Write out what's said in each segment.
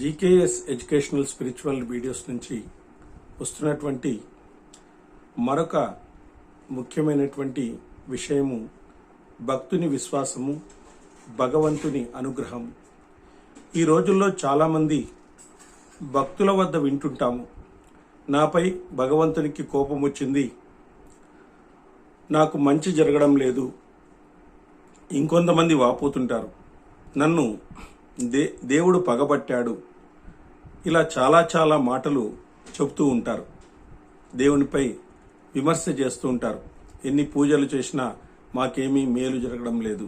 GKS educational spiritual videos నుంచి వస్తున్నటువంటి మరొక ముఖ్యమైనటువంటి విషయము భక్తుని విశ్వాసము, భగవంతుని అనుగ్రహం. ఈ రోజుల్లో చాలామంది భక్తుల వద్ద వింటుంటాము, నాపై భగవంతునికి కోపం వచ్చింది, నాకు మంచి జరగడం లేదు. ఇంకొంతమంది వాపోతుంటారు, నన్ను దేవుడు పగబట్టాడు. ఇలా చాలా మాటలు చెబుతూ ఉంటారు, దేవునిపై విమర్శ చేస్తూ ఉంటారు. ఎన్ని పూజలు చేసినా మాకేమీ మేలు జరగడం లేదు.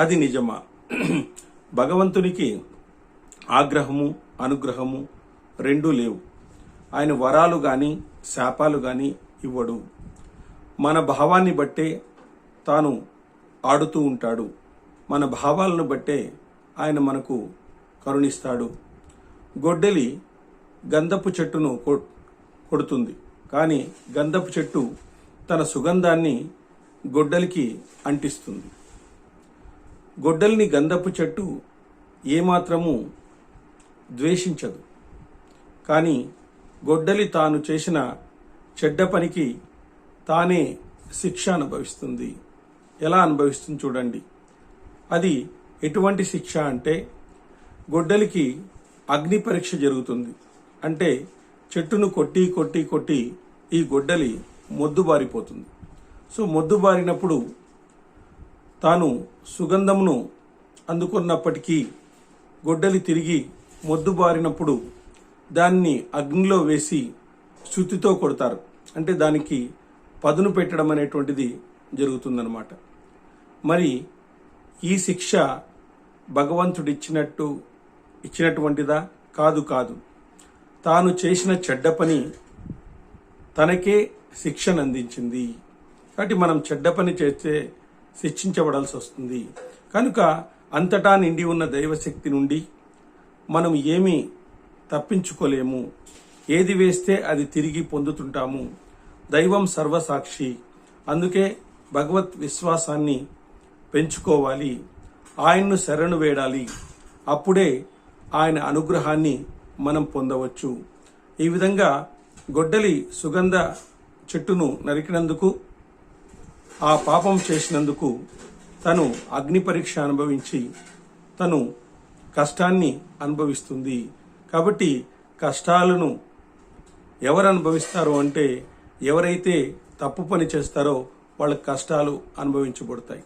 అది నిజమా? భగవంతునికి ఆగ్రహము, అనుగ్రహము రెండూ లేవు. ఆయన వరాలు కానీ శాపాలు కానీ ఇవ్వడు. మన భావాన్ని బట్టే తాను ఆడుతూ ఉంటాడు. మన భావాలను బట్టే ఆయన మనకు కరుణిస్తాడు. గొడ్డలి గంధపు చెట్టును కొడుతుంది, కానీ గంధపు చెట్టు తన సుగంధాన్ని గొడ్డలికి అంటిస్తుంది. గొడ్డలిని గంధపు చెట్టు ఏమాత్రము ద్వేషించదు, కానీ గొడ్డలి తాను చేసిన చెడ్డ పనికి తానే శిక్ష అనుభవిస్తుంది. ఎలా అనుభవిస్తుంది చూడండి. అది ఎటువంటి శిక్ష అంటే, గొడ్డలికి అగ్ని పరీక్ష జరుగుతుంది. అంటే చెట్టును కొట్టి ఈ గొడ్డలి మొద్దుబారిపోతుంది. సో మొద్దుబారినప్పుడు తాను సుగంధమును అందుకున్నప్పటికీ గొడ్డలి తిరిగి మొద్దుబారినప్పుడు దాన్ని అగ్నిలో వేసి శుతితో కొడతారు. అంటే దానికి పదును పెట్టడం అనేటువంటిది జరుగుతుందన్నమాట. మరి ఈ శిక్ష భగవంతుడు ఇచ్చినటువంటిదా? కాదు. తాను చేసిన చెడ్డ పని తనకే శిక్షను అందించింది. కాబట్టి మనం చెడ్డ పని చేస్తే శిక్షించబడాల్సి వస్తుంది. కనుక అంతటా నిండి ఉన్న దైవశక్తి నుండి మనం ఏమీ తప్పించుకోలేము. ఏది వేస్తే అది తిరిగి పొందుతుంటాము. దైవం సర్వసాక్షి. అందుకే భగవత్ విశ్వాసాన్ని పెంచుకోవాలి, ఆయన్ను శరణు వేడాలి. అప్పుడే ఆయన అనుగ్రహాన్ని మనం పొందవచ్చు. ఈ విధంగా గొడ్డలి సుగంధ చెట్టును నరికినందుకు, ఆ పాపం చేసినందుకు తను అగ్ని పరీక్ష అనుభవించి తను కష్టాన్ని అనుభవిస్తుంది. కాబట్టి కష్టాలను ఎవరు అనుభవిస్తారో అంటే, ఎవరైతే తప్పు పని చేస్తారో వాళ్ళ కష్టాలు అనుభవించబడతాయి.